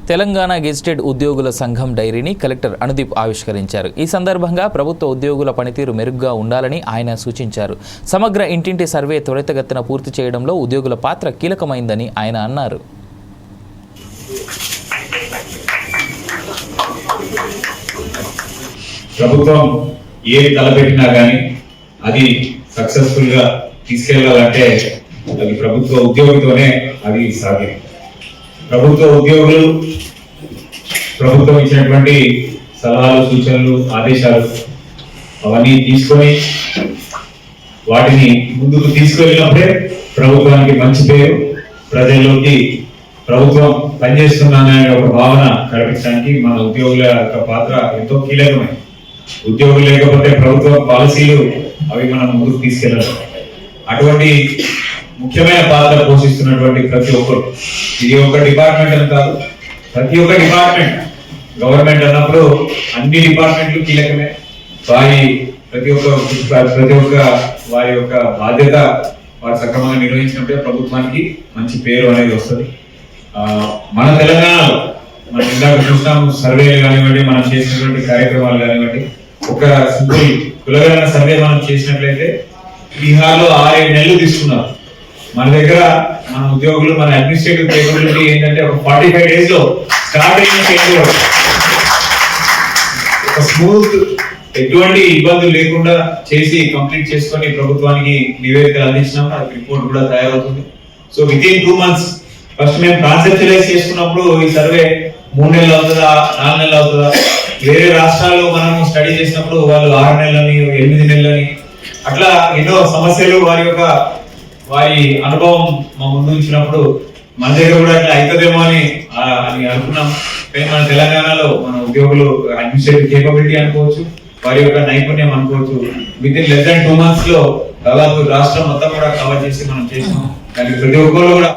Telangana gazetted ఉద్యోగుల సంఘం డైరీని కలెక్టర్ అనుదీప్ ఆవిష్కరించారు. ఈ సందర్భంగా ప్రభుత్వ ఉద్యోగుల పనితీరు మెరుగ్గా ఉండాలని ఆయన సూచించారు. సమగ్ర ఇంటింటి సర్వే త్వరితగతిన పూర్తి చేయడంలో ఉద్యోగుల పాత్ర కీలకమైందని ఆయన అన్నారు. ప్రభుత్వం ఏది తలపెట్టినా కానీ అది సక్సెస్ఫుల్ గా తీసుకెళ్లాలంటే అది ప్రభుత్వ ఉద్యోగితోనే అది సాధ్యం. ప్రభుత్వ ఉద్యోగులు ప్రభుత్వం ఇచ్చినటువంటి సలహాలు, సూచనలు, ఆదేశాలు అవన్నీ తీసుకొని వాటిని ముందుకు తీసుకెళ్ళినప్పుడే ప్రభుత్వానికి మంచి పేరు, ప్రజల్లోకి ప్రభుత్వం పనిచేస్తుందనే ఒక భావన కల్పించడానికి మన ఉద్యోగుల యొక్క పాత్ర ఎంతో కీలకమైనది. ఉద్యోగులు లేకపోతే ప్రభుత్వ పాలసీలు అవి మనం ముందుకు తీసుకెళ్ళాలి. అటువంటి ముఖ్యమైన పాత్ర పోషిస్తున్నటువంటి ప్రతి ఒక్కరు, ఇది ఒక డిపార్ట్మెంట్ అని కాదు, ప్రతి ఒక్క డిపార్ట్మెంట్, గవర్నమెంట్ అన్నప్పుడు అన్ని డిపార్ట్మెంట్లు కీలకమే. ప్రతి ఒక్క వారి యొక్క బాధ్యత వారు సక్రమంగా నిర్వహించినప్పుడే ప్రభుత్వానికి మంచి పేరు అనేది వస్తుంది. మన తెలంగాణలో మనం ఇందాక చూసినాము, సర్వేలు కానివ్వండి, మనం చేసినటువంటి కార్యక్రమాలు కానివ్వండి, ఒక సింపుల్ కులగణన సర్వే మనం చేసినట్లయితే బీహార్లో 6-7 నెలలు తీసుకున్నారు. మన దగ్గర మన ఉద్యోగులు, మన అడ్మినిస్ట్రేటివ్ కేపబిలిటీ ఏంటంటే ఒక 45 days లో స్టార్ట్ అయిన ఒక స్మూత్, ఎటువంటి ఇబ్బందులు లేకుండా చేసి కంప్లీట్ చేసుకొని ప్రభుత్వానికి నివేదికలు అందించినాము. అది రిపోర్ట్ కూడా తయారవుతుంది. సో వితిన్ 2 months ఫస్ట్ మేము కాన్సెప్చువలైజ్ చేసుకున్నప్పుడు ఈ సర్వే 3 నెలలు అవుతుందా, 4 నెలలు అవుతుందా, వేరే రాష్ట్రాల్లో మనం స్టడీ చేసినప్పుడు వాళ్ళు 6 నెలలని, 8 నెలలని, అట్లా ఎన్నో సమస్యలు వారి అనుభవం మా ముందు ఉంచినప్పుడు మన దగ్గర కూడా అట్లా అవుతుందేమో అని అనుకున్నాం. కానీ మన తెలంగాణలో మన ఉద్యోగులు అడ్మినిస్ట్రేటివ్ కేపబిలిటీ అనుకోవచ్చు, వారి యొక్క నైపుణ్యం అనుకోవచ్చు, వితిన్ less than 2 months లో దాదాపు రాష్ట్రం మొత్తం కూడా కవర్ చేసి మనం చేసాం. దానికి ప్రతి ఒక్కరు కూడా